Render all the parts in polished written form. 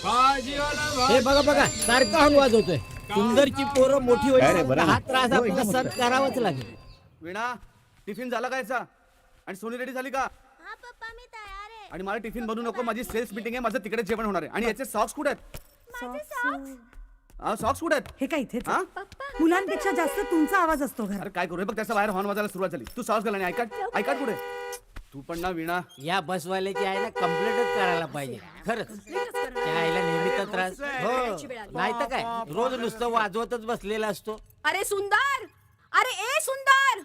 हे बघा बघा सारखा हॉर्न वाजवतोय. सुंदरची पोरं मोठी होईल हा त्रास आपल्याला सहन करावाच लागेल. वीणा टिफिन झाला कायचा आणि सोनी रेडी झाली का? हा पप्पा मी तयार आहे. आणि मला टिफिन बनवू नको, माझी सेल्स मीटिंग आहे, माझं तिकडे जेवण होणार आहे. आणि याचे सॉक्स कुठे आहेत? माझे सॉक्स. सॉक्स कुठे आहेत? हे काय इथेच हा? मुलांपेक्षा जास्त तुमचा आवाज असतो घरात. अरे काय करू रे, बघ त्याचा बाहेर हॉर्न वाजायला सुरुवात झाली. तू सॉक्स घाल आणि ऐकाट कुठे? तू पण ना वीणा. या बसवाल्याची आहे ना कंप्लेंटच करायला पाहिजे खरंच. त्या आईला नेहमीचा त्रास. हो नाही तर काय, रोज नुसतं वाजवतच बसलेला असतो. अरे सुंदर, अरे ए सुंदर,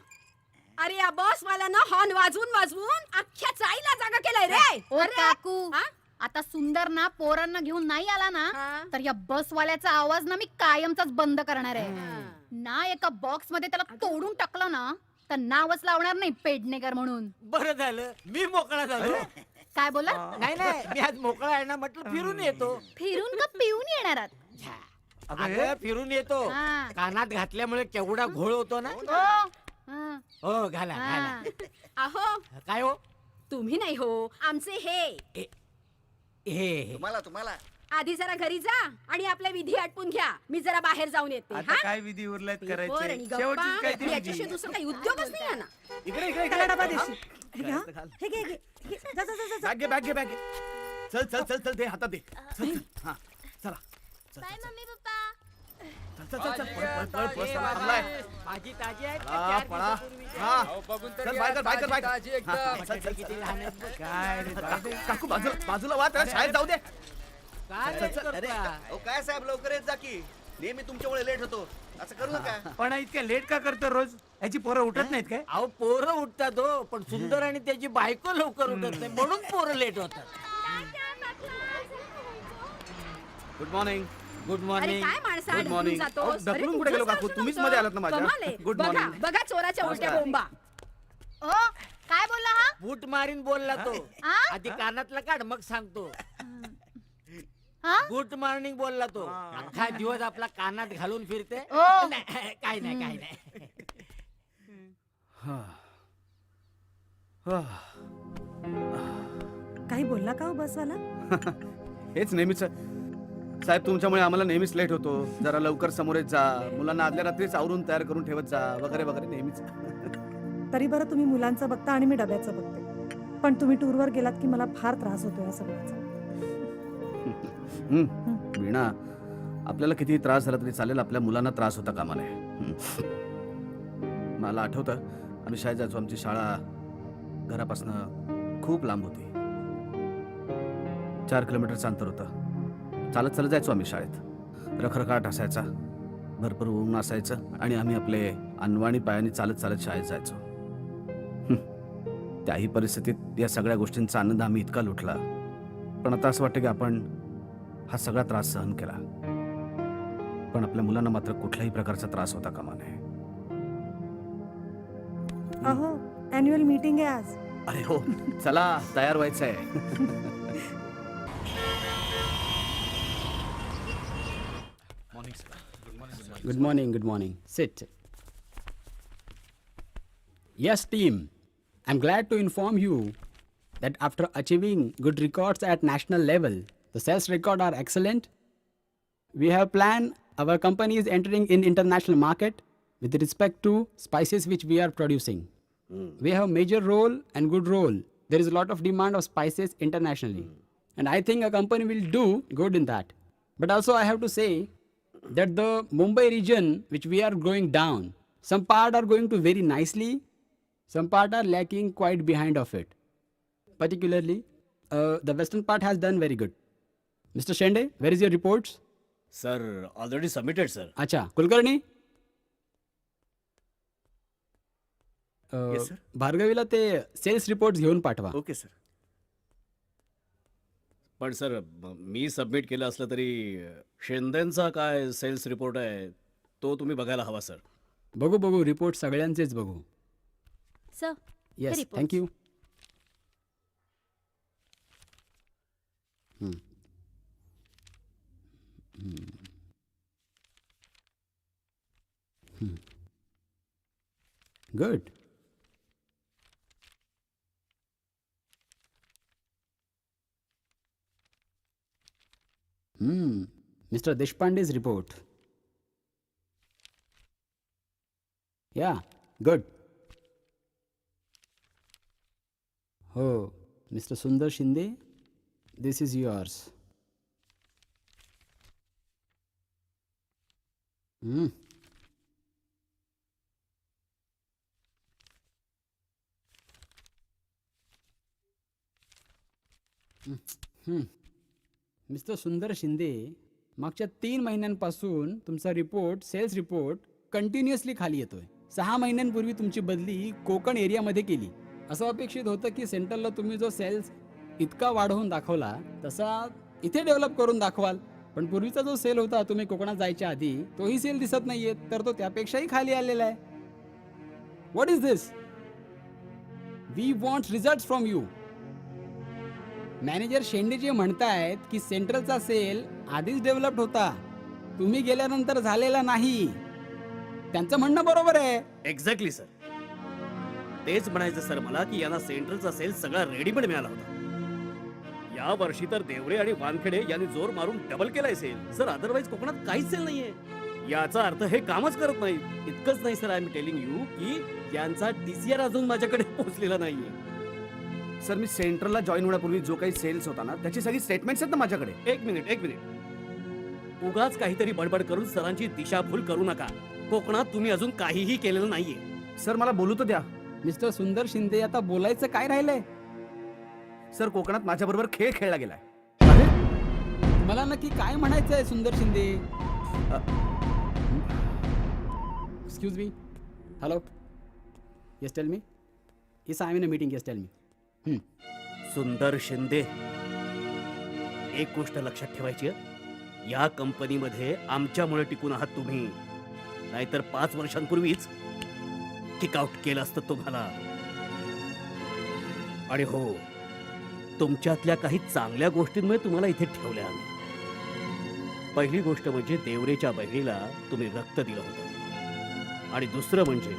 अरे या बस मला ना हॉर्न वाजवून वाजवून अख्ख्या चाईला जागा केलाय रे. ओ अरे, काकू हा? आता सुंदर ना पोरांना घेऊन नाही आला ना हा. तर या बस वाल्याचा आवाज ना मी कायमचाच बंद करणार आहे. ना एका बॉक्स मध्ये त्याला तोडून टाकलं ना तर नावच लावणार नाही पेडणेकर म्हणून. बरं झालं मी मोकळा झालो. काय बोला? नाही नाही मी आज मोकळा आहे ना, म्हटलं फिरून येतो. फिरून का पिऊन येणार आहात? अगं फिरून येतो. हा. कानात घातल्यामुळे केवढा घोळ होतो ना. ओ, हा, हो घाला हा. घाला. अहो काय हो तुम्ही नाही हो, आमचे हे. हे तुम्हाला आधी जरा घरी जा आणि आपल्या विधी आटपून घ्या. मी जरा बाहेर जाऊन येते. आता हा? काय विधी उरलायत पेपर आणि करायचे गप्पा, शेवटचीच काय ती विधी. याच्याशिवाय दुसरं काही उद्योगच नाही आहे ना. इकडे त्याला डबा देशील. हे घे, हा. हे घे, हे घे. जा, जा, जा, जा, जा. बॅग घे. चल चल चल चल दे हातात दे. चल हा चला. Bye mummy papa. चल पळ थांबलाय. भाजी ताजी आहे का? पळा 4 पळा. दिवसापूर्वी? हा बघून चल बाय कर बटाटे किती लहान आहेत बघ. काय रे, काकू बाजूला वा, त्याला शाळेत जाऊ दे. काय करता? काय साहेब लवकर येत जा की, नेहमी तुमच्यामुळे लेट होतो, असं करू नका. पण इतक्या लेट का करतो रोज? याची पोरं उठत नाहीत काय? अहो पोरं उठतात हो, पण सुंदर आणि त्याची बायको लवकर उठत नाही म्हणून पोरं लेट होतात. Good morning. गुड अरे मॉर्निंग. काय माणसा Good morning. अहो, ढकलून कुठे गेलो काकू? तुम्हीच मध्ये आलात ना माझ्या. Good बघा morning. बघा चोराच्या उलट्या नमस्कार. बोंबा. ओ, काय बोलला हा? बूट मारीन बोलला तो. हा? आधी कानातला काढ मग सांगतो. हा? गुड मॉर्निंग बोलला तो. अख्खा दिवस आपला कानात घालून फिरते. ओ. नाही, काय नाही. काही बोलला का हो बसवाला? हेच नेहमीच साहेब, तुमच्यामुळे आम्हाला नेहमीच लेट होतो. जरा लवकर समोर येत जा, मुलांना आदल्या रात्रीच आवरून तयार करून ठेवत जा, वगैरे वगैरे नेहमीच. तरी बरं तुम्ही मुलांचं बघता आणि मी डब्याचं बघते. पण तुम्ही टूरवर गेलात की मला फार त्रास होतो या सगळ्याचा. वीणा, आपल्याला किती त्रास झाला तरी चालेल, आपल्या मुलांना त्रास होता कामा नये. मला आठवतं आम्ही शाळेत जायचो. आमची शाळा घरापासून खूप लांब होती. 4 किलोमीटरचं अंतर होतं. चालत चालत जायचो आम्ही शाळेत. रखरखाट असायचा, भरपूर ऊन असायचं आणि आम्ही आपले अनवाणी पायाने चालत चालत शाळेत जायचो. त्याही परिस्थितीत या सगळ्या गोष्टींचा आनंद आम्ही इतका लुटला. पण आता असं वाटतं की आपण हा सगळा त्रास सहन केला, पण आपल्या मुलांना मात्र कुठल्याही प्रकारचा त्रास होता कामा नये. अहो अॅन्युअल मीटिंग आहे आज. अरे हो, चला तयार व्हायचंय. Good morning, good morning. Sit. Yes, team. I'm glad to inform you that after achieving good records at national level, the sales record are excellent. We have planned our company is entering in international market with respect to spices which we are producing. We have major role and good role. There is a lot of demand of spices internationally. And I think a company will do good in that. But also I have to say that the Mumbai region which we are going down, some part are going to very nicely, some part are lacking quite behind of it. Particularly, the western part has done very good. Mr. Shende, where is your reports? Sir, already submitted, sir. Acha, Kulkarni? Yes, sir. भार्गवीला ते cells reports घेऊन पाठवा. Okay sir. पण sir मी submit केलं असलं तरी शेंदेंचा काय cells report आहे तो तुम्ही बघायला हवा सर. बघू रिपोर्ट सगळ्यांचेच बघू. Sir, yes thank you. Good. Mr. Deshpande's report. Yeah, good. Oh, Mr. Sundar Shinde, this is yours. Mister सुंदर शिंदे, मागच्या 3 महिन्यांपासून तुमचा रिपोर्ट, सेल्स रिपोर्ट कंटिन्युअसली खाली येतोय. 6 महिन्यांपूर्वी तुमची बदली कोकण एरियामध्ये केली. असं अपेक्षित होतं की सेंट्रलला तुम्ही जो सेल्स इतका वाढवून दाखवला तसा इथे डेव्हलप करून दाखवाल. पण पूर्वीचा जो सेल होता तुम्ही कोकणात जायच्या आधी, तोही सेल दिसत नाहीये, तर तो त्यापेक्षाही खाली आलेला आहे. What is this? We want result from you. Manager Shende जे म्हणतायत की सेंट्रलचा सेल आधीच डेव्हलप्ड होता, तुम्ही गेल्यानंतर झालेला नाही. त्यांचं म्हणणं बरोबर आहे. Exactly sir. तेच म्हणायचं सर मला की यांना सेंट्रलचा सेल सगळा रेडीमेड मिळाला होता. या वर्षी तर देवरे आणि वानखेडे यांनी जोर मारून डबल केलाय सेल. सर अदरवाईज कोकणात काहीच सेल नाहीये. याचा अर्थ हे कामच करत नाही. इतकंच नाही sir, I am telling you की यांचा TCR अजून माझ्याकडे पोहोचलेला नाहीये. सर मी सेंट्रलला जॉईन होण्यापूर्वी जो काही सेल्स होता ना, त्याची सगळी स्टेटमेंट्स आहेत ना माझ्याकडे. एक मिनिट. उगाच काहीतरी बडबड करून सरांची दिशाभूल करू नका. कोकणात तुम्ही अजून काहीही केलेलं नाहीये. सर मला बोलू तर द्या. मिस्टर सुंदर शिंदे, आता बोलायचं काय राहिलंय? सर कोकणात माझ्याबरोबर खेळ खेळला गेलाय. मला नक्की काय म्हणायचं आहे Sundar Shinde? Excuse me. Hello. Yes tell me. Yes I am in a meeting. Yes tell me. Sundar Shinde, एक गोष्ट लक्षात ठेवायची आहे. या कंपनीमध्ये आमच्यामुळे टिकून आहात तुम्ही, नाहीतर 5 वर्षांपूर्वीच किकआउट केलं असतं तुम्हाला. आणि हो, तुमच्यातल्या काही चांगल्या गोष्टींमुळे तुम्हाला इथे ठेवल्या आम्ही. पहिली गोष्ट म्हणजे देवरेच्या बहिणीला तुम्ही रक्त दिलं होतं. आणि दुसरं म्हणजे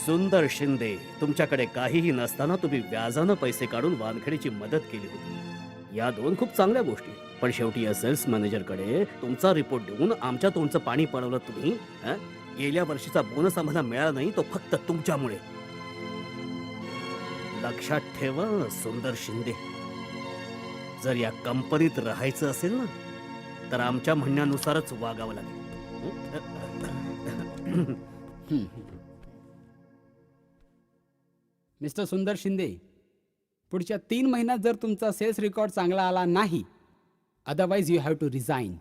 सुंदर शिंदे, तुमच्याकडे काहीही नसताना तुम्ही व्याजानं पैसे काढून वानखेडेची मदत केली होती. या 2 खूप चांगल्या गोष्टी. पण शेवटी या सेल्स मॅनेजरकडे तुमचा रिपोर्ट देऊन आमच्या तोंडचं पाणी पळवलं तुम्ही. गेल्या वर्षीचा बोनस आम्हाला मिळाला नाही, तो फक्त तुमच्यामुळे. लक्षात ठेवा सुंदर शिंदे, जर या कंपनीत राहायचं असेल ना, तर आमच्या म्हणण्यानुसारच वागावं लागेल. मिस्टर सुंदर शिंदे, पुढच्या 3 महिन्यात जर तुमचा सेल्स रेकॉर्ड चांगला आला नाही, otherwise you have to resign.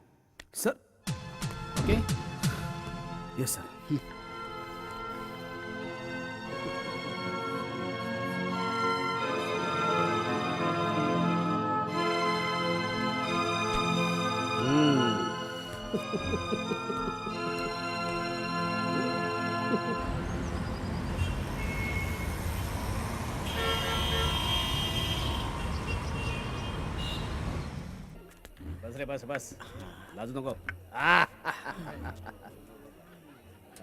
Sir. Okay. Yes sir. बस रे, बस. लाजू नको.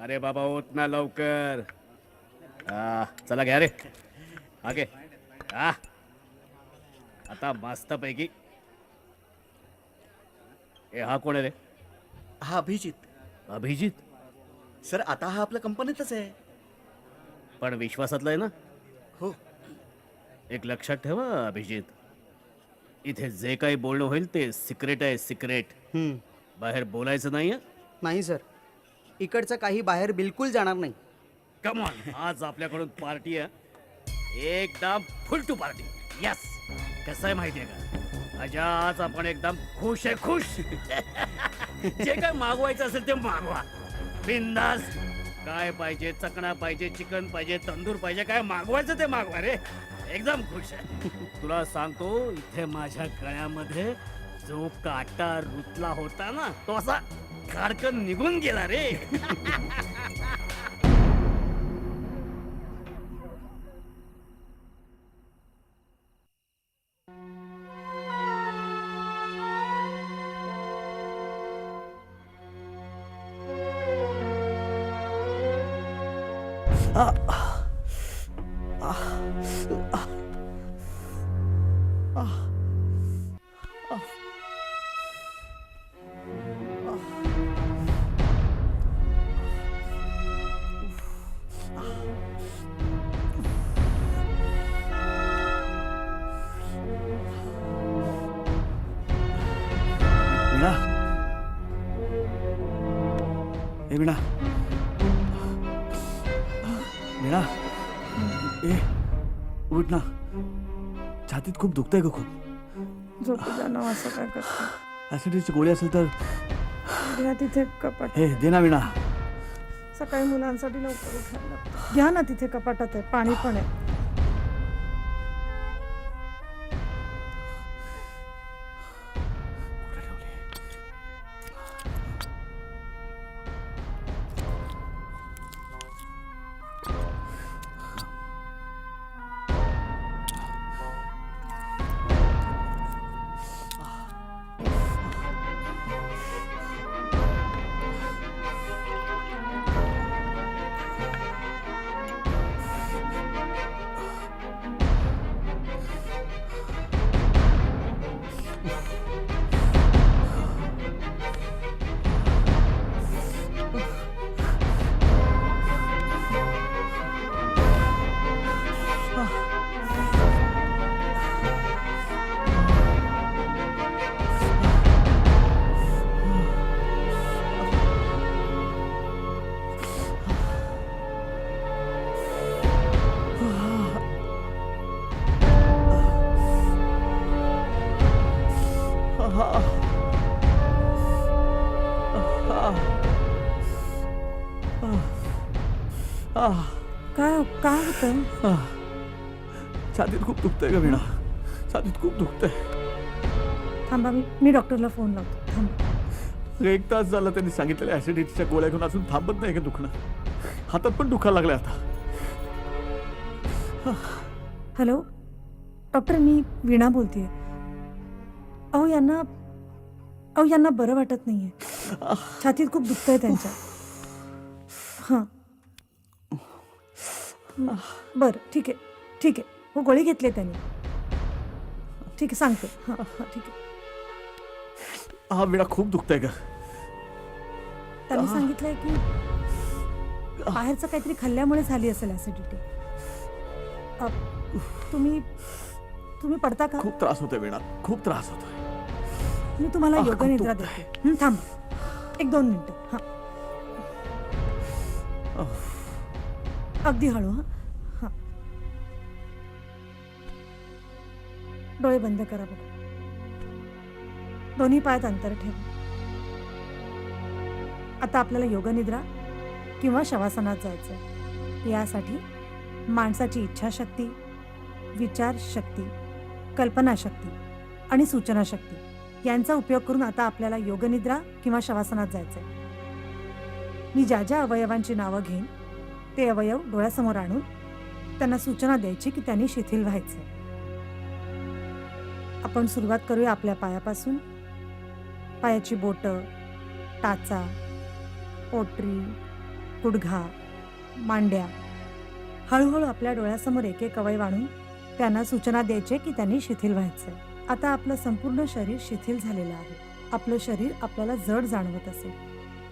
अरे बाबा, होत ना लवकर. चला घ्या रे. आगे. आता मस्त पैकी. हा कोण आहे रे? हा अभिजित. अभिजित? सर आता हा आपल्या कंपनीतच आहे. पण विश्वासातला आहे ना? हो. एक लक्षात ठेवा अभिजित, इथे जे काही बोलणं होईल ते सिक्रेट आहे. सिक्रेट. बाहेर बोलायचं नाही. नाही सर, इकडचं काही बाहेर बिलकुल जाणार नाही. कम ऑन, आज आपल्याकडून पार्टी आहे, एकदम फुल टू पार्टी. यस. कसं आहे माहितीये का, आज आपण एकदम खुश आहे. खुश. जे काय मागवायचं असेल ते मागवा, बिंदास. काय पाहिजे, चकणा पाहिजे, चिकन पाहिजे, तंदूर पाहिजे, काय मागवायचं ते मागवा रे. एकदम खुश आहे. तुला सांगतो, इथे माझ्या गळ्यामध्ये जो काटा रुतला होता ना, तो असा खाडकन निघून गेला रे. वीणा ए वीणा वीणा ए उठ ना छातीत खूप दुखतंय ग खूप झोपू द्या ना, असं काय करतो. ऍसिडिटीची गोळी असेल तर घ्या तिथे कपाट. हे दे ना वीणा. सकाळी मुलांसाठी लवकर उठायला लागतं. घ्या ना, तिथे कपाटात आहे, पाणी पण आहे. कुठे ठेवली? काय काय होतं? छातीत खूप दुखतंय ग वीणा. छातीत खूप दुखतंय. थांबा, मी डॉक्टरला फोन लावतो. थांबा. 1 तास झाला त्यांनी सांगितलेल्या ऍसिडिटीच्या गोळ्या घेऊन अजून थांबत नाही का दुखणं. हातात पण दुखायला लागले आता. हॅलो डॉक्टर, मी वीणा बोलतेय. अहो यांना बरं वाटत नाहीये. छातीत खूप दुखतंय त्यांच्या. हां बरं, ठीक आहे. हो, गोळी घेतली त्यांनी. ठीक आहे, सांगते. हां हां ठीक आहे. हा वीणा खूप दुखतंय ग. त्यांनी सांगितलंय की बाहेरचं काहीतरी खाल्ल्यामुळे झाली असेल ऍसिडिटी. तुम्ही पडता का? खूप त्रास होतोय वीणा, खूप त्रास होतोय. मी तुम्हाला खूप योगा निद्रा दुखतंय. देते. थांब 1-2 मिनिटं. हां अगदी हळू. हां डोळे बंद करा बघू. दोन्ही पायात अंतर ठेवा. आता आपल्याला योगा निद्रा किंवा शवासनात जायचं. यासाठी माणसाची इच्छाशक्ती, विचारशक्ती, कल्पनाशक्ती आणि सूचनाशक्ती यांचा उपयोग करून आता आपल्याला योगनिद्रा किंवा शवासनात जायचंय. मी ज्या ज्या अवयवांची नावं घेईन ते अवयव डोळ्यासमोर आणून त्यांना सूचना द्यायची की त्यांनी शिथिल व्हायचंय. आपण सुरुवात करूया आपल्या पायापासून. पायाची बोटं, टाचा, पोटरी, गुडघा, मांड्या. हळूहळू आपल्या डोळ्यासमोर एक एक अवयव आणून त्यांना सूचना द्यायचे की त्यांनी शिथिल व्हायचंय. आता आपलं संपूर्ण शरीर शिथिल झालेलं आहे. आपलं शरीर आपल्याला जड जाणवत असेल.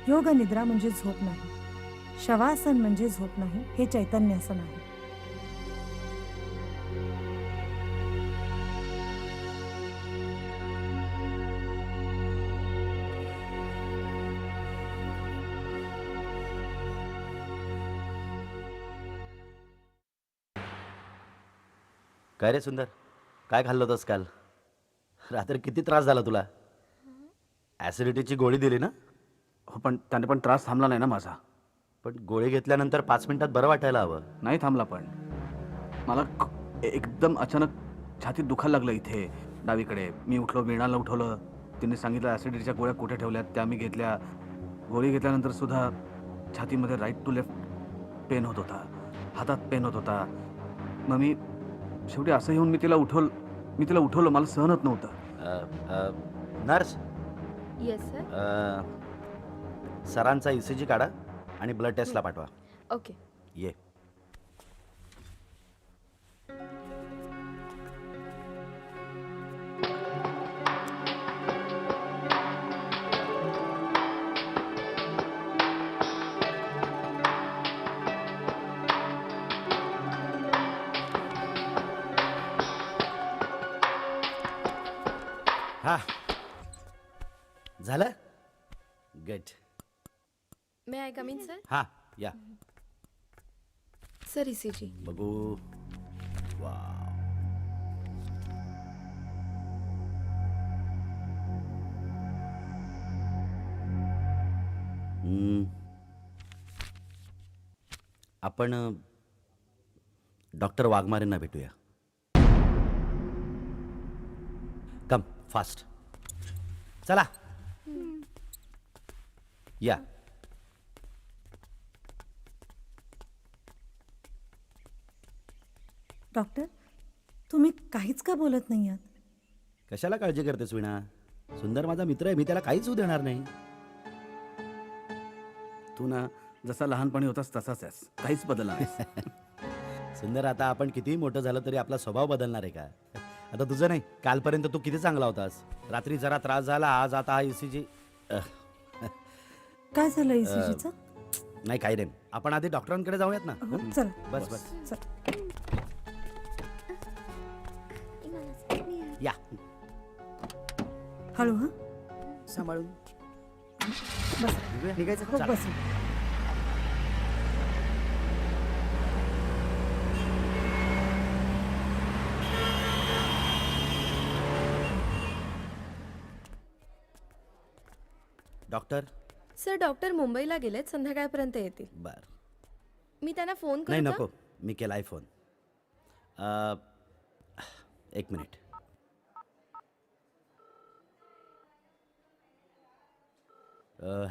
योग निद्रा म्हणजे झोप नाही. शवासन म्हणजे झोप नाही, हे चैतन्यासन आहे. काय रे सुंदर, काय खाल्लं होतंस काल रात्री? किती त्रास झाला तुला? ऍसिडिटीची गोळी दिली ना? हो, पण त्याने पण त्रास थांबला नाही ना माझा. पण गोळी घेतल्यानंतर 5 मिनिटात बरं वाटायला हवं. नाही थांबला. पण मला एकदम अचानक छातीत दुखायला लागलं इथे डावीकडे. मी उठलो, वीणाला उठवलं. तिने सांगितलं ॲसिडिटीच्या गोळ्या कुठे ठेवल्यात, त्या मी घेतल्या. गोळी घेतल्यानंतर सुद्धा छातीमध्ये राईट टू लेफ्ट पेन होत होता, हातात पेन होत होता. मग मी शेवटी असं येऊन मी तिला उठवलं. मला सहन होत नव्हतं. Nurse, yes sir. सरांचा ECG काढा आणि ब्लड टेस्टला पाठवा. ओके. ये. झालं good. May I come in sir? हा या सर ECG. बघू. वा, आपण डॉक्टर वाघमारेंना भेटूया. Come fast. चला या. डॉक्टर तुम्ही काहीच का बोलत नाही आहात? कशाला काळजी करतेस विणा? सुंदर माझा मित्र आहे, मी त्याला काहीच होऊ देणार नाही. तू ना जसा लहानपणी होतास तसाच आहेस, काहीच बदलला नाहीस. सुंदर, आता आपण कितीही मोठं झालं तरी आपला स्वभाव बदलणार आहे का? आता तुझं नाही, कालपर्यंत तू किती चांगला होतास. रात्री जरा त्रास झाला, आज आता हा ECG. काय झालं ECGचं? नाही काही नाही, आपण आधी डॉक्टरांकडे जाऊयात ना. हो, चला बस बस चल. या. हळू हा. सांभाळून बस निघायचं. हो, बस. डॉक्टर. सर डॉक्टर मुंबईला गेलेत, संध्याकाळपर्यंत येतील. बर. मी त्यांना फोन नाही करू का? नको, मी केलाय फोन. एक minute.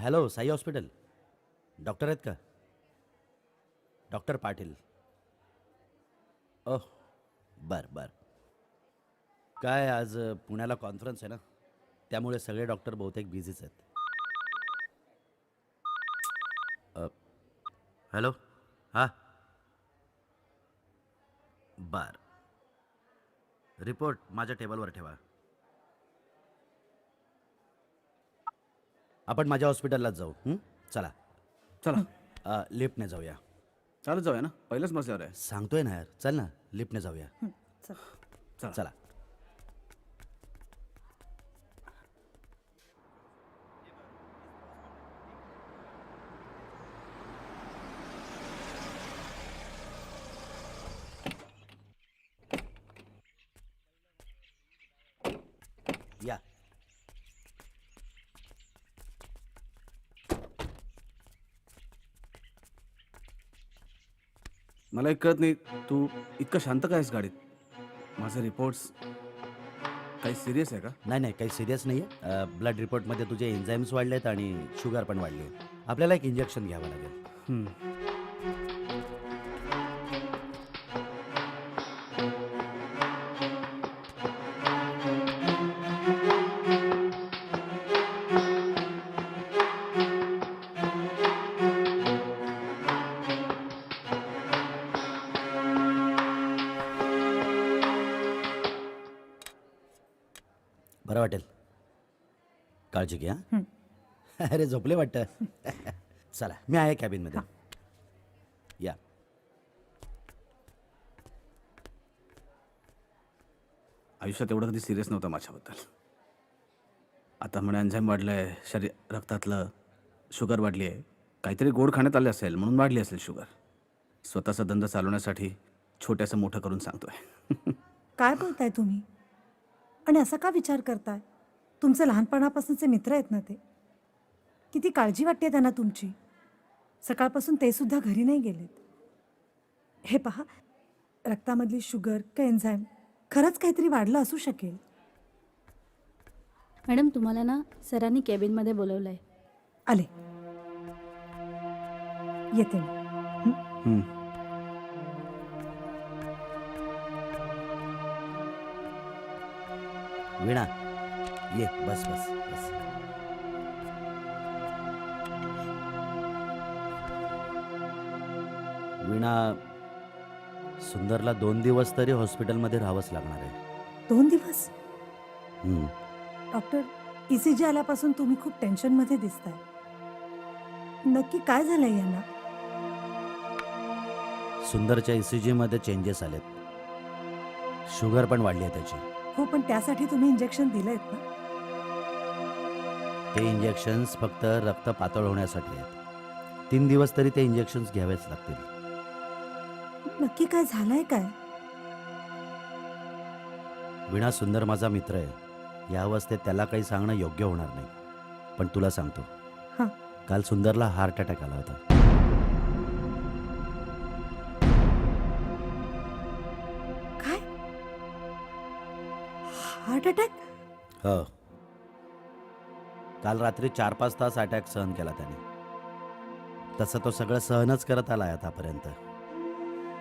Hello, Sai hospital. Doctor आहेत का? डॉक्टर पाटील. ओह बर बर. काय आज पुण्याला कॉन्फरन्स आहे ना, त्यामुळे सगळे डॉक्टर बहुतेक बिझीच आहेत. हॅलो. हां बर. रिपोर्ट माझ्या टेबलवर ठेवा. आपण माझ्या हॉस्पिटललाच जाऊ. चला चला लिफ्टने जाऊया. चालत जाऊया ना, पहिल्याच मजल्यावर आहे. सांगतोय ना यार, चल ना लिफ्टने जाऊया. चला. चला. या. मला एक कळत नाही, तू इतकं शांत काय आहेस गाडीत? माझे रिपोर्ट्स काही सिरियस आहे का? नाही नाही, काही सिरियस नाही आहे. ब्लड रिपोर्टमध्ये तुझे एन्झाईम्स वाढले आहेत आणि शुगर पण वाढली आहे. आपल्याला एक इंजेक्शन घ्यावं लागेल. बरं वाटेल. काळजी घ्या. अरे झोपले वाटतं. चला मी आहे कॅबिनमध्ये. या. आयुष्यात एवढं कधी सिरियस नव्हतं माझ्याबद्दल. आता म्हणे एन्झाईम वाढलंय, शरीर रक्तातलं शुगर वाढली आहे. काहीतरी गोड खाण्यात आले असेल म्हणून वाढली असेल शुगर. स्वतःचा धंदा चालवण्यासाठी छोट्यासं मोठं करून सांगतोय. काय बोलताय तुम्ही? आणि असा का विचार करताय? तुमचे लहानपणापासूनचे मित्र आहेत ना ते. किती काळजी वाटते त्यांना तुमची. सकाळपासून ते सुद्धा घरी नाही गेलेत. हे पहा, रक्तामधली शुगर का एन्झाईम खरंच काहीतरी वाढलं असू शकेल. मॅडम तुम्हाला ना सरांनी कॅबिनमध्ये बोलवलंय. आले, येते मी. वीणा ये, बस बस बस. वीणा, सुंदरला 2 दिवस तरी हॉस्पिटलमध्ये राहावंच लागणार आहे. 2 दिवस? हम्म. डॉक्टर, ECG आल्यापासून तुम्ही खूप टेन्शनमध्ये दिसताय. नक्की काय झालंय यांना? सुंदरच्या ECG मध्ये चेंजेस आलेत. शुगर पण वाढली आहे त्याची. हो, पण त्यासाठी तुम्ही इंजेक्शन दिलंयत ना? ते इंजेक्शन्स फक्त रक्त पातळ होण्यासाठी आहेत. 3 दिवस तरी ते इंजेक्शन्स घ्यावेच लागतील. नक्की काय झालंय काय? विणा सुंदर माझा मित्र आहे. या अवस्थेत त्याला काही सांगणं योग्य होणार नाही. पण तुला सांगतो, हां. काल सुंदरला हार्ट अटॅक आला होता. काय? Heart attack? हो. काल रात्री 4-5 तास अटॅक सहन केला त्याने. तसं तो सगळं सहनच करत आलाय आतापर्यंत.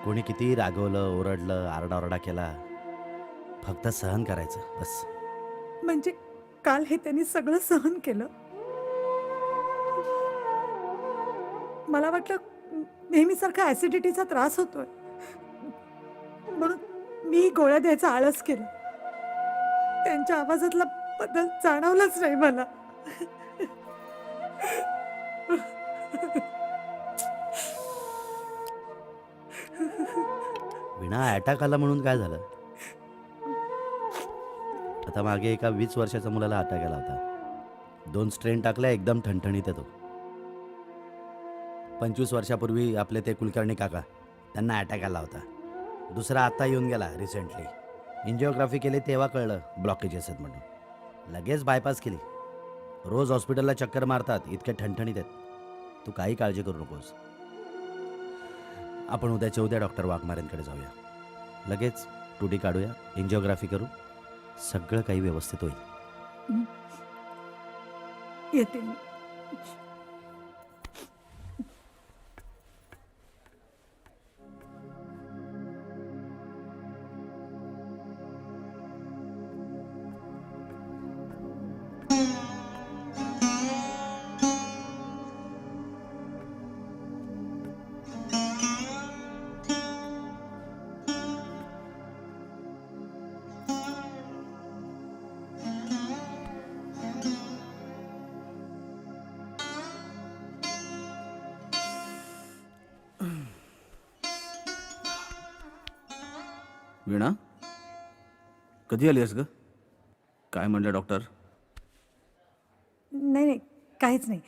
कोणी कितीही रागवलं, ओरडलं, आरडाओरडा केला, फक्त सहन करायचं बस. म्हणजे काल हे त्यांनी सगळं सहन केलं? मला वाटलं नेहमीसारखा ऍसिडिटीचा त्रास होतोय, म्हणून मी गोळ्या द्यायचा आळस केला. त्यांच्या आवाजातला बदल जाणवलाच नाही मला. विणा, अटॅक आला म्हणून काय झालं? आता मागे एका 20 वर्षाच्या मुलाला अटॅक आला होता. 2 स्ट्रेन टाकल्या, एकदम ठणठणीत येतो. 25 वर्षापूर्वी आपले ते कुलकर्णी काका, त्यांना अटॅक आला होता. दुसरा आता येऊन गेला रिसेंटली. एन्जिओग्राफी केली तेव्हा कळलं ब्लॉकेजेस आहेत म्हणून. लगेच बायपास केली. रोज हॉस्पिटलला चक्कर मारतात, इतके ठणठणीत आहेत. तू काही काळजी करू नकोस. आपण उद्याच्या उद्या डॉक्टर वाघमारेंकडे जाऊया. लगेच टुटी काढूया, एन्जिओग्राफी करू, सगळं काही व्यवस्थित होईल. येते मी. वीणा, कधी आलीस ग? काय म्हणलं डॉक्टर? नाही नाही, काहीच नाही.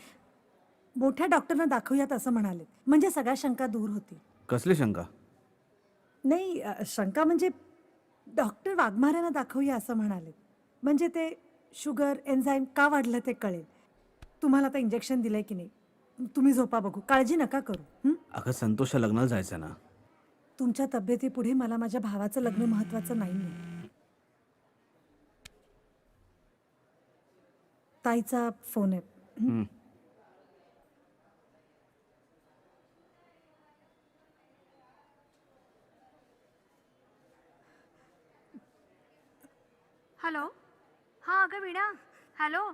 मोठ्या डॉक्टरना दाखवूयात असं म्हणाले. म्हणजे सगळ्या शंका दूर होतील. कसली शंका? नाही, शंका म्हणजे डॉक्टर वाघमाऱ्यांना दाखवूया असं म्हणाले. म्हणजे ते शुगर एन्झाईम का वाढलं ते कळेल. तुम्हाला आता इंजेक्शन दिलंय की नाही? तुम्ही झोपा, बघू, काळजी नका करू. अगं संतोषच्या लग्नाला जायचं ना. तुमच्या तब्येतीपुढे मला माझ्या भावाचं लग्न महत्वाचं नाहीये. ताईचा फोन आहे. हॅलो. हा अगं वीणा, हॅलो.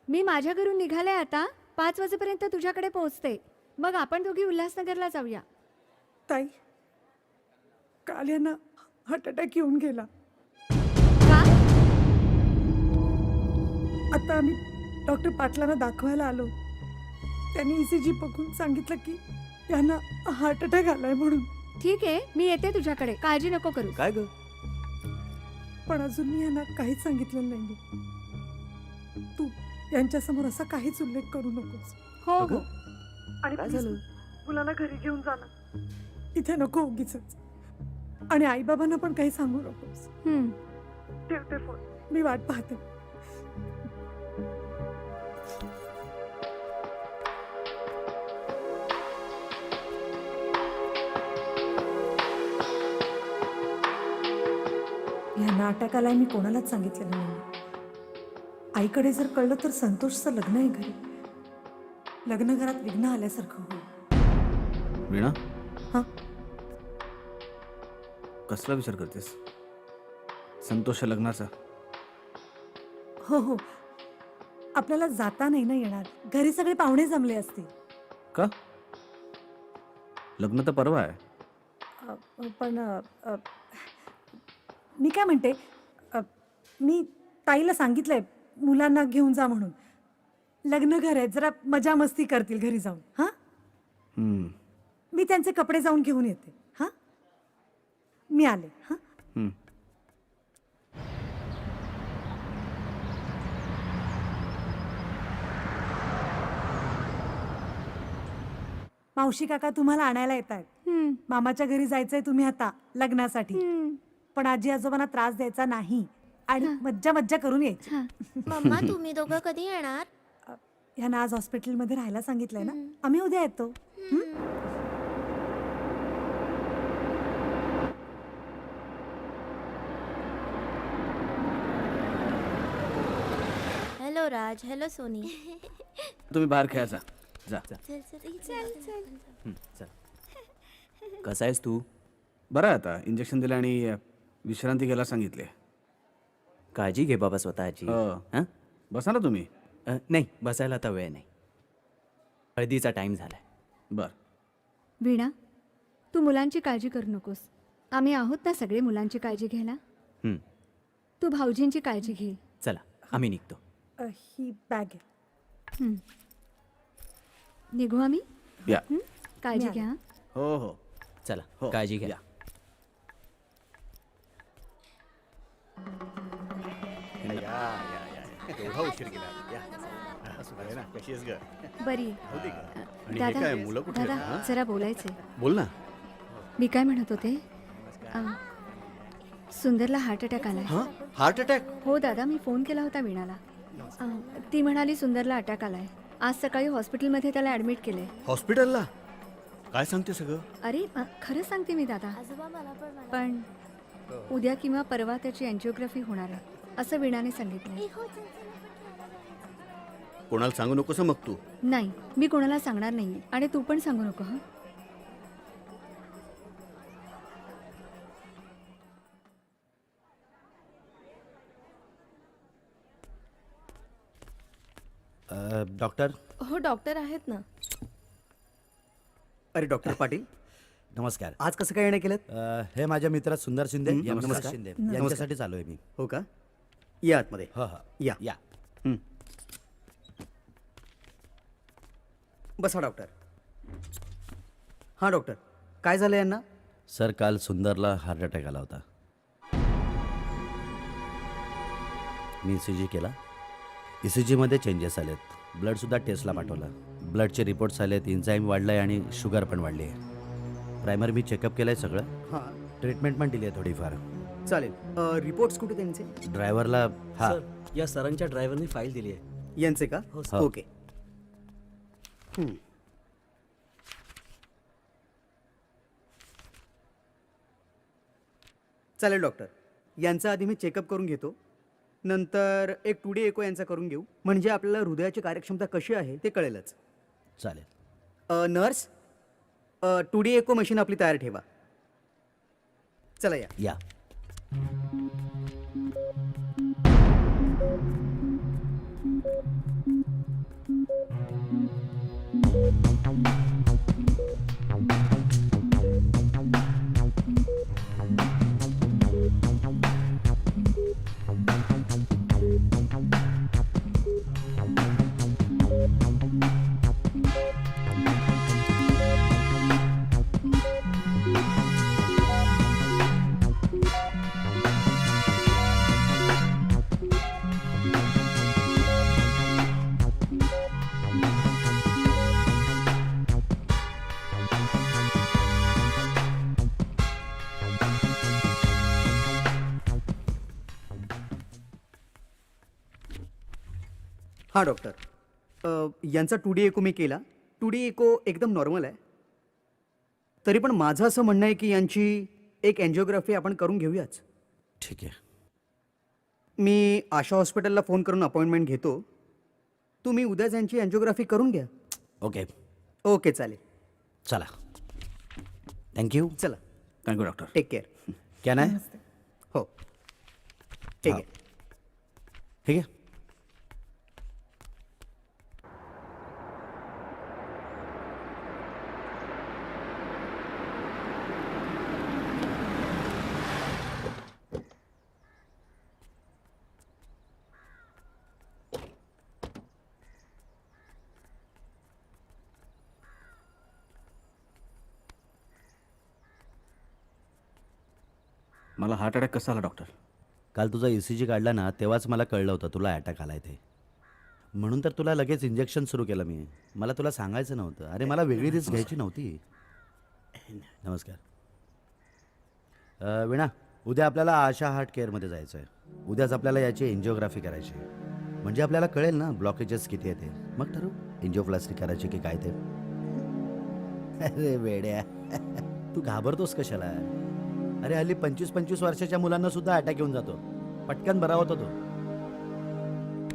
मी माझ्या घरून निघाले आता. 5 वाजेपर्यंत तुझ्याकडे पोहोचते. मग आपण दोघी उल्हासनगरला जाऊया. ताई, काल यांना हार्ट अटॅक येऊन गेला. का? आता आम्ही डॉक्टर पाटलांना दाखवायला आलो. त्यांनी ECG बघून सांगितलं की यांना हार्ट अटॅक आलाय म्हणून. ठीक आहे, मी येते तुझ्याकडे, काळजी नको करू. काय ग? पण अजून मी यांना काहीच सांगितलेलं नाहीये. तू यांच्यासमोर असा काहीच उल्लेख करू नकोस. हो हो. आणि काय please, झालं? मुलाला घरी घेऊन जा ना. इथे नको उगीच. आणि आईबाबांना पण काही सांगू नकोस. ठेवते फोन, मी वाट पाहते. या नाटकाला मी कोणालाच सांगितलेलं नाही. आईकडे जर कळलं तर संतोषचं लग्न आहे घरी. लग्न घरात विघ्न आल्यासारखं होईल. वीणा, हां, कसला विचार करतेस? संतोषच्या लग्नाचा? हो हो, आपल्याला जाता नाही ना येणार. घरी सगळे पाहुणे जमले असतील. का? लग्न तर परवा आहे. पण मी काय म्हणते, मी ताईला सांगितलंय मुलांना घेऊन जा म्हणून. लग्न घर आहे, जरा मजा मस्ती करतील घरी जाऊन. हां, मी त्यांचे कपडे जाऊन घेऊन येते. हां, मी आले. हां. मावशी काका तुम्हाला आणायला येत आहेत. हं, मामाच्या घरी जायचंय तुम्ही आता लग्नासाठी. हं. पण आजी आजोबांना त्रास द्यायचा नाही आणि मज्जा मज्जा करून यायची. मम्मा तुम्ही दोघं कधी येणार? ह्यांना आज हॉस्पिटलमध्ये राहायला सांगितलंय ना, आम्ही उद्या येतो. हॅलो राज, हॅलो सोनी. तुम्ही बाहेर खेळायचा जा. कसा आहेस तू? बरं आहे आता, इंजेक्शन दिलं आणि विश्रांती घ्यायला सांगितले. काळजी घे बाबा स्वतःची. हं? बसा ना तुम्ही. नाही, बसायला आता वेळ नाही. हळदीचा टाइम झालाय. बर. वीणा, तू मुलांची काळजी करू नकोस. आम्ही आहोत ना सगळे मुलांची काळजी घ्यायला. हं, तू भाऊजींची काळजी घे. चला आम्ही निघतो. ही बॅग आहे. हं. निघू आम्ही? या. हं? काळजी घ्या. हं? हो हो चला हो काळजी घ्या. या. बरी आहे. दादा जरा बोलायचंय. बोल ना. मी काय म्हणत होते, सुंदरला हार्ट अटॅक आलाय. Heart attack? हो दादा, मी फोन केला होता वीणाला. ती म्हणाली सुंदरला अटॅक आलाय. आज सकाळी हॉस्पिटलमध्ये त्याला ॲडमिट केलंय. हॉस्पिटलला? काय सांगते सगळं? अरे खरं सांगते मी दादा, पण उद्या किंवा परवा त्याची एन्जिओग्राफी होणार आहे असं वीणाने सांगितलंय. कोणाला सांगू नकोस मग तू. नाही, मी कोणाला सांगणार नाही आणि तू पण सांगू नको. हं? डॉक्टर. हो डॉक्टर आहेत ना. अरे डॉक्टर पाटील, नमस्कार. आज कसं काय येणं केलं? हे माझ्या मित्र सुंदर शिंदे, नमस्कार. नमस्कार शिंदे यांच्यासाठी चालू आहे मी. हो का? या आतमध्ये. हो हो या. या. हं. बसा डॉक्टर. हां डॉक्टर, काय झालं यांना? सर काल सुंदरला हार्ट अटॅक आला होता. मी ECG केला. ECGमध्ये चेंजेस आलेत. ब्लडसुद्धा टेस्टला पाठवला. ब्लडचे रिपोर्ट्स आलेत, इन्झाईम वाढलाय आणि शुगर पण वाढली आहे. प्रायमरी मी चेकअप केलंय सगळं. हां ट्रीटमेंट पण दिली आहे थोडीफार. चालेल. रिपोर्ट्स कुठे त्यांचे? ड्रायव्हरला हा या सरांच्या ड्रायव्हरने फाईल दिली आहे. यांचे का? हो. ओके. हं. चालेल डॉक्टर, यांचा आधी मी चेकअप करून घेतो. नंतर एक 2D एको यांचा करून घेऊ, म्हणजे आपल्याला हृदयाची कार्यक्षमता कशी आहे ते कळेलच. चालेल. नर्स, 2D एको मशीन आपली तयार ठेवा. चला या. या. हां डॉक्टर, यांचा 2D एको मी केला. 2D एको एकदम नॉर्मल आहे. तरी पण माझं असं म्हणणं आहे की यांची एक एन्जिओग्राफी आपण करून घेऊयाच. ठीक आहे. मी आशा हॉस्पिटलला फोन करून अपॉइंटमेंट घेतो. तुम्ही उद्याच यांची एन्जिओग्राफी करून घ्या. ओके. ओके चालेल. चला. थँक्यू. चला. Thank you doctor. Take care. क्या नाही. हो ठीक आहे. ठीक आहे. मला हार्ट अटॅक कसा आला डॉक्टर? काल तुझा ECG काढला ना तेव्हाच मला कळलं होतं तुला अटॅक आलाय ते. म्हणून तर तुला लगेच इंजेक्शन सुरू केलं मी. मला तुला सांगायचं नव्हतं. अरे मला वेगळी रिस्क घ्यायची नव्हती. नमस्कार. वीणा, उद्या आपल्याला आशा हार्ट केअरमध्ये जायचं आहे. उद्याच आपल्याला याची एन्जिओग्राफी करायची आहे. म्हणजे आपल्याला कळेल ना ब्लॉकेजेस किती आहे ते. मग ठरवू एन्जिओप्लास्टी करायची की काय ते. अरे वेड्या, तू घाबरतोस कशाला? अरे हल्ली 25-25 वर्षाच्या मुलांना सुद्धा अटॅक येऊन जातो. पटकन बरा होतो तो.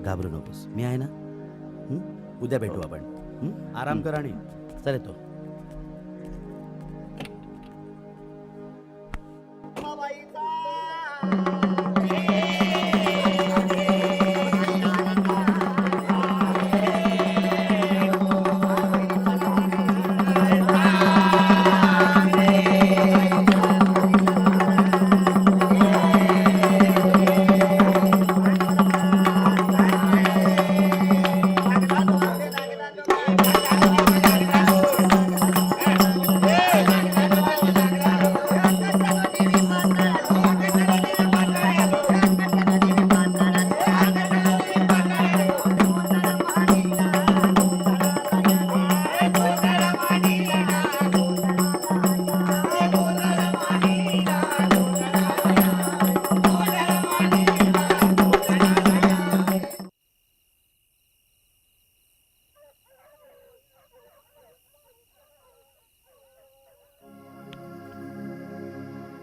घाबरू नकोस, मी आहे ना. उद्या भेटू आपण. आराम कर आणि चल येतो.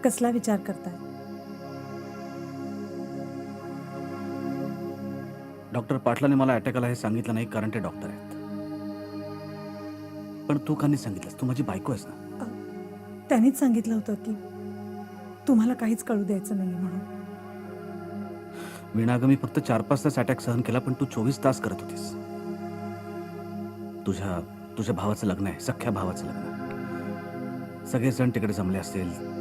कसला विचार करताय? डॉक्टर पाटलाने मला अटॅक आला हे सांगितलं नाही कारण ते डॉक्टर आहेत. पण तू का नाही सांगितलंस? तू माझी बायको आहेस ना. त्यांनीच सांगितलं होतं की तुम्हाला काहीच कळू द्यायचं नाही म्हणून. वीणा अगं, मी फक्त 4-5 तास अटॅक सहन केला, पण तू 24 तास करत होतीस. तुझ्या भावाचं लग्न आहे, सख्ख्या भावाचं लग्न. सगळेजण तिकडे जमले असतील,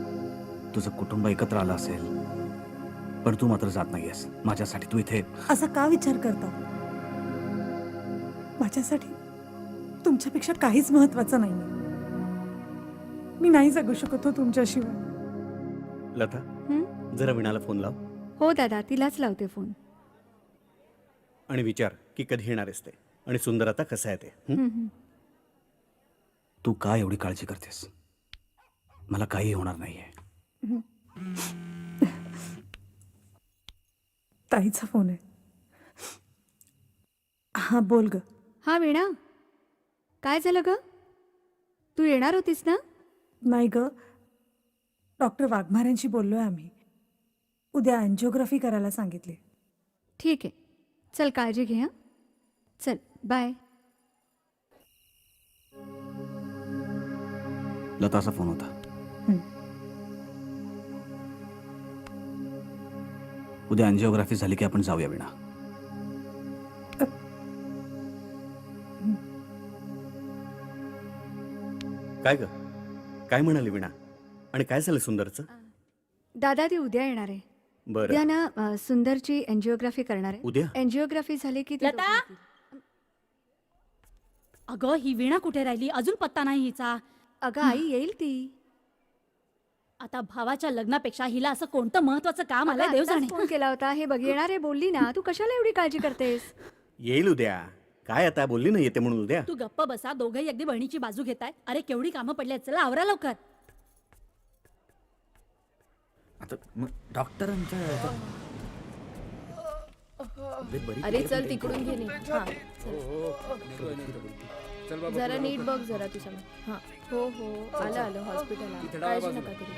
तुझं कुटुंब एकत्र आलं असेल, पण तू मात्र जात नाहीयेस माझ्यासाठी. तू इथे असा का विचार करता? माझ्यासाठी तुमच्यापेक्षा काहीच महत्वाचं नाही. मी नाही जगू शकत हो तुमच्याशिवाय. लता, जरा वीणाला फोन लाव हो दादा, तिलाच लावते फोन. आणि विचार की कधी येणार आहेस ते, आणि सुंदर आता कसं आहे ते. तू का एवढी काळजी करतेस? मला काही होणार नाहीये. ताईचा फोन आहे. हा बोल ग. हा वीणा, काय झालं ग? तू येणार होतीस ना? नाही ग, डॉक्टर वाघमाऱ्यांशी बोललोय आम्ही. उद्या अँजिओग्राफी करायला सांगितली. ठीक आहे, चल काळजी घे. हां, चल बाय. लताचा फोन होता. उद्या अँजिओग्राफी झाली की आपण जाऊया वीणा. काय ग, काय म्हणाली वीणा? आणि काय झालं सुंदरचं? दादा ती उद्या येणार आहे. बरं, उद्या ना सुंदरची एन्जिओग्राफी करणार आहे. उद्या? एन्जिओग्राफी झाली की ती लता? दोघं येतील. अगं, ही वीणा कुठे राहिली? अजून पत्ता नाही हिचा. अगं आई येईल ती. आता भावाच्या लग्नापेक्षा हिला असं कोणतं महत्वाचं काम आलंय देव आत्ताच जाणे. फोन केला होता, हे बघ येणार आहे बोलली ना. तू कशाला एवढी काळजी करतेस? येईल उद्या. काय आता बोलली ना येते म्हणून उद्या. तू गप्प बसा, दोघंही अगदी बहिणीची बाजू घेताय. अरे केवढी कामं पडली आहेत, चला आवरा लवकर. आता मग डॉक्टरांच्या अरे चल तिकडून घे नी. हा, चल. जरा नीट बघ जरा तुझ्या. हा, हो आलं हॉस्पिटल. काळजी नका करू.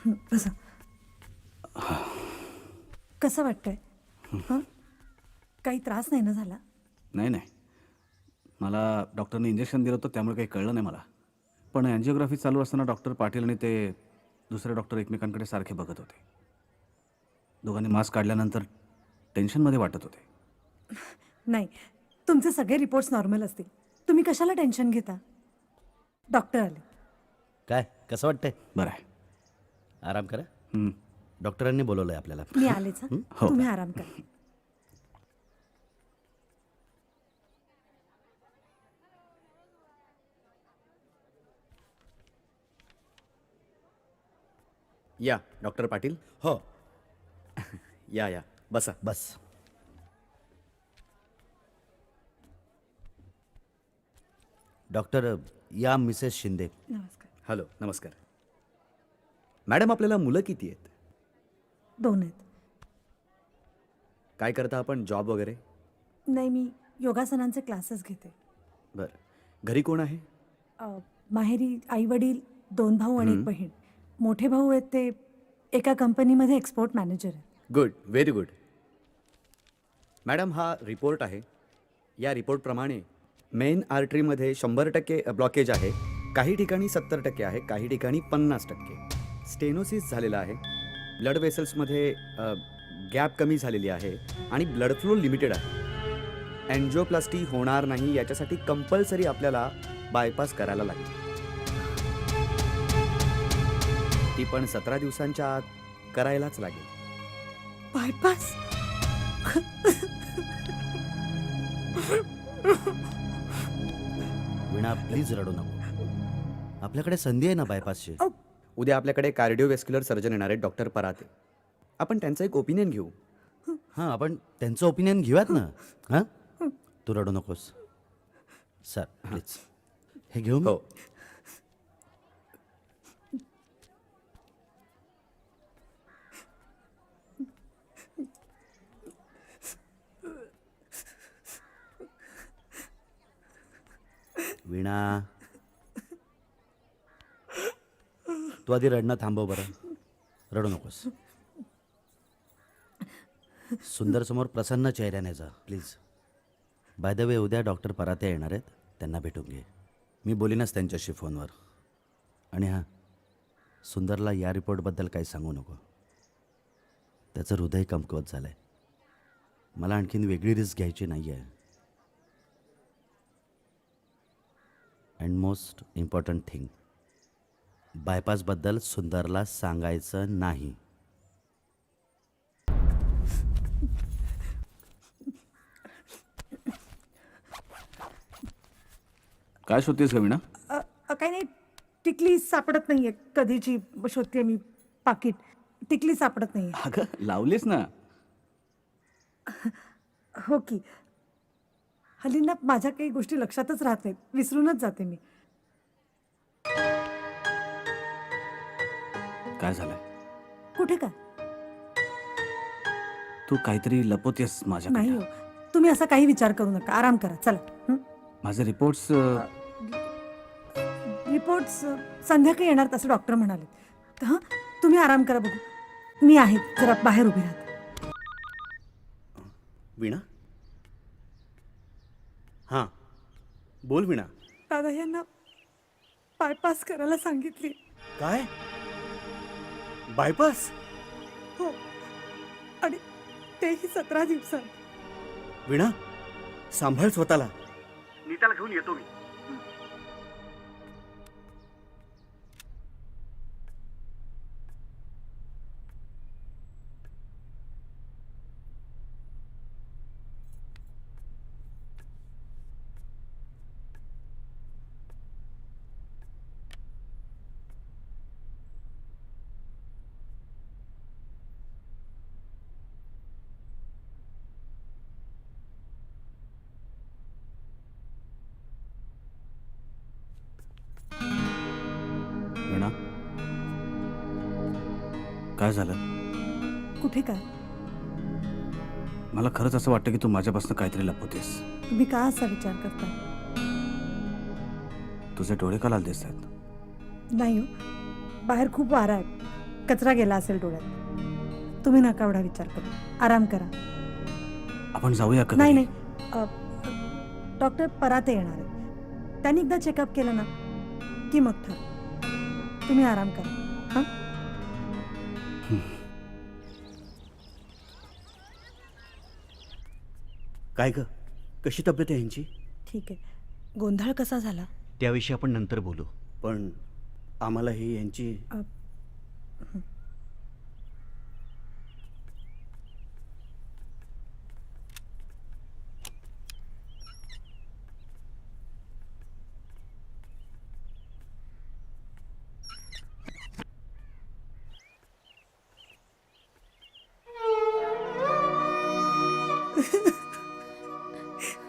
बसा. कसं वाटतंय? हं? काही त्रास नाही ना झाला? नाही नाही, मला डॉक्टरने इंजेक्शन दिलं होतं त्यामुळे काही कळलं नाही मला. पण अँजिओग्राफी चालू असताना डॉक्टर पाटील आणि ते दुसरे डॉक्टर एकमेकांकडे सारखे बघत होते. दोघांनी मास्क काढल्यानंतर टेन्शनमध्ये वाटत होते. नाही, तुमचे सगळे रिपोर्ट्स नॉर्मल असतील. तुम्ही कशाला टेन्शन घेता? डॉक्टर आले. काय कसं वाटतंय? बरं आहे. आराम करा. हं. डॉक्टरांनी बोलवलंय आपल्याला. मी आलेच हं? हो. तुम्ही आराम करा. या डॉक्टर पाटील. हो. या बसा. बस. डॉक्टर, या मिसेस शिंदे. नमस्कार. हॅलो, नमस्कार. मॅडम, आपल्याला मुलं किती आहेत? 2 आहेत. काय करता आपण, जॉब वगैरे? नाही, मी योगासनांचे क्लासेस घेते. बरं. घरी कोण आहे? माहेरी आई वडील, 2 भाऊ आणि 1 बहीण. मोठे भाऊ आहेत ते एका कंपनीमध्ये एक्सपोर्ट मॅनेजर आहेत. Good, very good. मॅडम, हा रिपोर्ट आहे. या रिपोर्टप्रमाणे मेन आर्टरीमध्ये 100% ब्लॉकेज आहे. काही ठिकाणी 70% आहे, काही ठिकाणी 50%. स्टेनोसिस झालेला आहे. ब्लड वेसल्समध्ये गॅप कमी झालेली आहे आणि ब्लड फ्लो लिमिटेड आहे. अँजिओप्लास्टी होणार नाही, याच्यासाठी कंपल्सरी आपल्याला बायपास करायला लागेल. ती पण 17 दिवसांच्या आत करायलाच लागेल. बायपास? वीणा, प्लीज रडू नको. आपल्याकडे संधी आहे ना बायपासची. उद्या आपल्याकडे कार्डिओव्हेस्क्युलर सर्जन येणार आहेत, डॉक्टर पराते. आपण त्यांचं एक ओपिनियन घेऊ. हां, आपण त्यांचं ओपिनियन घेऊयात ना. हां, तू रडू नकोस. सर प्लीज हे घेऊन. हो. वीणा, तू आधी रडणं थांबव बरं. रडू नकोस. सुंदर समोर प्रसन्न चेहऱ्याने जा प्लीज. बाय द वे, उद्या डॉक्टर पराते येणार आहेत, त्यांना भेटून घे. मी बोलीनच त्यांच्याशी फोनवर. आणि हां, सुंदरला या रिपोर्टबद्दल काही सांगू नको. त्याचं हृदय कमकुवत झालं आहे. मला आणखीन वेगळी रिस्क घ्यायची नाही आहे. अँड मोस्ट इम्पॉर्टंट थिंग, बायपासबद्दल सुंदरला सांगायचं नाही. काय शोधतेस का वीणा? काही नाही, टिकली सापडत नाहीये. कधीची शोधते मी पाकिट. टिकली सापडत नाहीये. अगं लावलीस ना. हो की. हल्ली ना माझ्या काही गोष्टी लक्षातच राहत नाहीत, विसरूनच जाते मी. काय झालंय? कुठे काय? तू काहीतरी लपवतेस माझ्याकडे. नाही हो, तुम्ही असा काही विचार करू नका. आराम करा. चला. माझे रिपोर्ट्स रिपोर्ट्स संध्याकाळी येणार तसं डॉक्टर म्हणाले. तर हां, तुम्ही आराम करा. बघू, मी आहे जरा बाहेर उभी राहते. वीणा? हां, बोल वीणा. दादा यांना बायपास करायला सांगितली. काय? बायपास? हो, आणि तेही 17 दिवसात. वीणा, सांभाळ स्वतःला. नीताला घेऊन येतो मी. वीणा, काय झालं? कुठे काय? मला खरंच असं वाटतं की तू माझ्यापासून काहीतरी लपवतेस. तुम्ही का असा विचार करता? तुझे डोळे का लाल दिसतात? नाही हो, बाहेर खूप वारा आहे. कचरा गेला असेल डोळ्यात. तुम्ही नका एवढा विचार करू, आराम करा. आपण जाऊया का नाही घरी? नाही, डॉक्टर पराते येणार आहे. त्यांनी एकदा चेकअप केलं ना की मग ठर. तुम्ही आराम करा. हां, काय ग, कशी तब्येत आहे यांची? ठीक आहे. गोंधळ कसा झाला? त्याविषयी आपण नंतर बोलू, पण आम्हाला ही यांची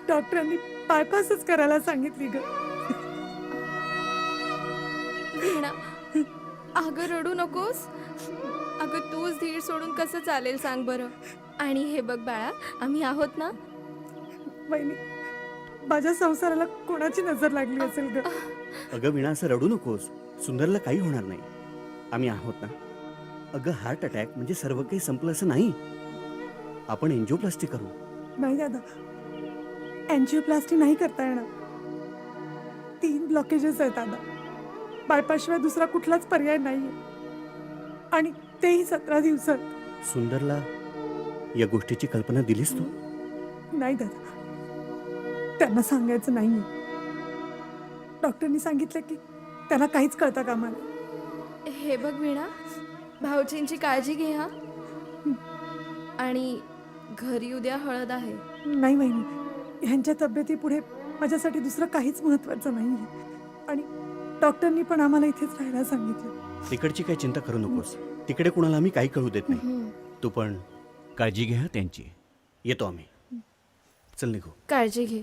डॉक्टरांनी बायपासच करायला सांगितली ग. वीणा, अगं रडू नकोस. अगं तूच धीर सोडून कसं चालेल सांग बरं. आणि हे बघ बाळा, आम्ही आहोत ना. वहिनी, माझ्या संसाराला कोणाची नजर लागली असेल ग? अगं वीणा, असं रडू नकोस. सुंदरला काही होणार नाही, आम्ही आहोत ना. अगं हार्ट अटॅक म्हणजे सर्व काही संपलं असं नाही. आपण एन्जिओप्लास्टी करू. नाही दादा, एन्जिओप्लास्टी नाही करता येणार. 3 ब्लॉकेजेस आहेत दादा. बायपासशिवाय दुसरा कुठलाच पर्याय नाहीये, आणि तेही 17 दिवसात. सुंदरला या गोष्टीची कल्पना दिलीस तू? नाही दादा, त्यांना सांगायचं नाहीये. डॉक्टरनी सांगितलं की त्यांना काहीच कळता कामा नये. हे बघ वीणा, भाऊजींची काळजी घे हा. आणि घरी उद्या हळद आहे. नाही वहिनी, ह्यांच्या तब्येतीपुढे माझ्यासाठी दुसरं काहीच महत्वाचं नाहीये. आणि डॉक्टरनी पण आम्हाला इथेच राहायला सांगितलं. तिकडची काही चिंता करू नकोस. तिकडे कुणाला आम्ही काही कळू देत नाही. तू पण काळजी घे त्यांची. येतो आम्ही. चल निघू. काळजी घे.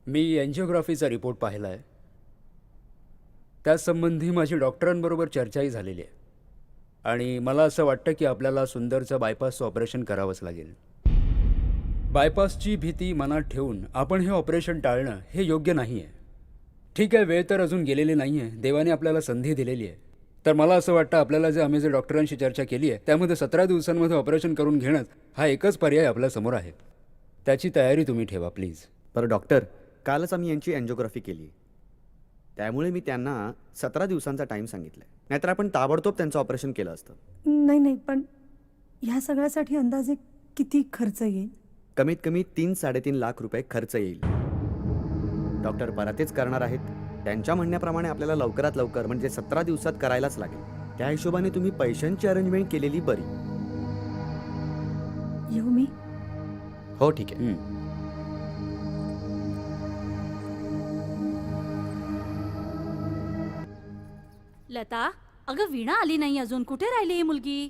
मी एन्जिओग्राफीचा रिपोर्ट पाहिला आहे. त्यासंबंधी माझी डॉक्टरांबरोबर चर्चाही झालेली आहे. आणि मला असं वाटतं की आपल्याला सुंदरचं बायपासचं ऑपरेशन करावंच लागेल. बायपासची भीती मनात ठेवून आपण हे ऑपरेशन टाळणं हे योग्य नाही आहे. ठीक आहे, वेळ तर अजून गेलेली नाही आहे. देवाने आपल्याला संधी दिलेली आहे. तर मला असं वाटतं आपल्याला जे आम्ही जे डॉक्टरांशी चर्चा केली आहे त्यामध्ये 17 दिवसांमध्ये ऑपरेशन करून घेणं हा एकच पर्याय आपल्यासमोर आहे. त्याची तयारी तुम्ही ठेवा प्लीज. बरं डॉक्टर, कालच आम्ही यांची एन्जिओग्राफी केली, त्यामुळे मी त्यांना 17 दिवसांचा टाईम सांगितला आहे. नाहीतर आपण ताबडतोब त्यांचं ऑपरेशन केलं असतं. नाही नाही, पण ह्या सगळ्यासाठी अंदाजे किती खर्च येईल? कमीत कमी 3-3.5 लाख रुपये खर्च येईल. डॉक्टर परातेच करणार आहेत. त्यांच्या म्हणण्याप्रमाणे आपल्याला लवकरात लवकर म्हणजे 17 दिवसात करायलाच लागेल. त्या हिशोबाने तुम्ही पैशांची अरेंजमेंट केलेली बरी. येऊ मी? हो ठीक आहे. लता, अगं वीणा आली नाही अजून. कुठे राहिली ही मुलगी?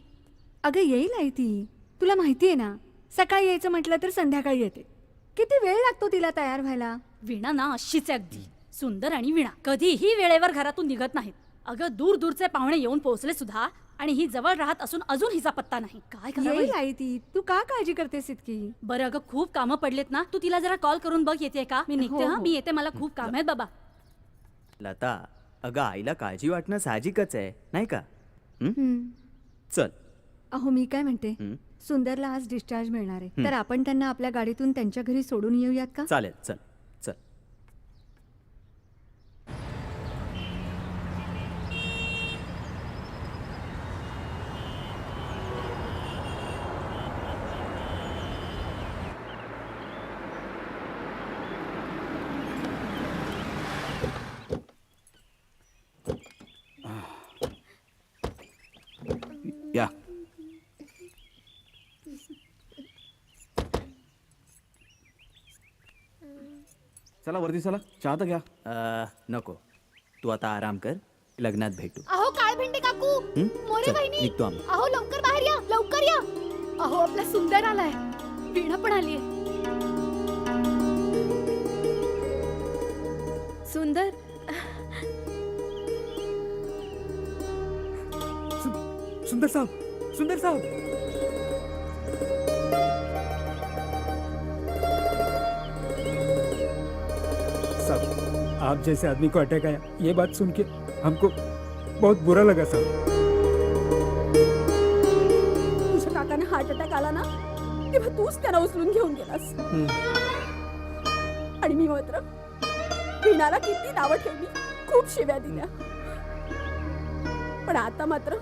अगं येईल आई ती. तुला माहिती आहे ना, सकाळी यायचं म्हटलं तर संध्याकाळी येते. किती वेळ लागतो तिला तयार व्हायला. वीणा ना अशीच आहे अगदी. सुंदर आणि वीणा कधीही वेळेवर घरातून निघत नाहीत. अगं दूर दूरचे पाहुणे येऊन पोहोचले सुद्धा, आणि ही जवळ राहत असून अजून हिचा पत्ता नाही. काय येईल करावं? आई ती. तू का काळजी करतेस इतकी? बरं अगं, खूप कामं पडलेत ना. तू तिला जरा कॉल करून बघ येते का. मी निघते. हो, हा, हो. मी येते. मला खूप काम आहेत बाबा. लता, अगं आईला काळजी वाटणं साहजिकच आहे, नाही का? हम्म. चल. अहो मी काय म्हणते, सुंदरला आज डिस्चार्ज मिळणार आहे, तर आपण त्यांना आपल्या गाडीतून त्यांच्या घरी सोडून येऊयात का? चालेल, चल चल. या. चला वरती चला, चहा तर घ्या. नको, तू आता आराम कर, लग्नात भेटू. अहो काळभिंडी काकू, मोरे चल, बहिणी, निघतो आम्ही. अहो लवकर बाहेर या, लवकर या. अहो आपला सुंदर आलाय. वीणा पण आलीये. सुंदर, सुंदर साहब, सुंदर साहब. साहब, आप जैसे आदमी को अटैक आया, ये बात सुन के हमको बहुत बुरा लगा साहब. हार्ट अटॅक आला ना तेव्हा तूच त्यांना उचलून घेऊन गेलास आणि मी मात्र वीणाला किती नावं ठेवली, खूप शिव्या दिल्या. पण आता मात्र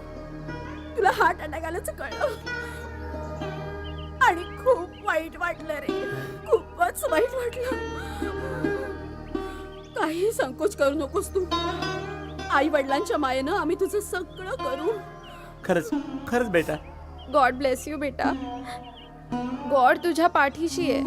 तुला हार्ट अटॅक आल्याचं कळलं आणि खूप वाईट वाटलं रे, खूपच वाईट वाटलं. काही संकोच करू नकोस तू. आई वडिलांच्या मायेनं आम्ही तुझं सगळं करू. खरंच खरंच बेटा. गॉड ब्लेस यू बेटा. गॉड तुझ्या पाठीशी आहे.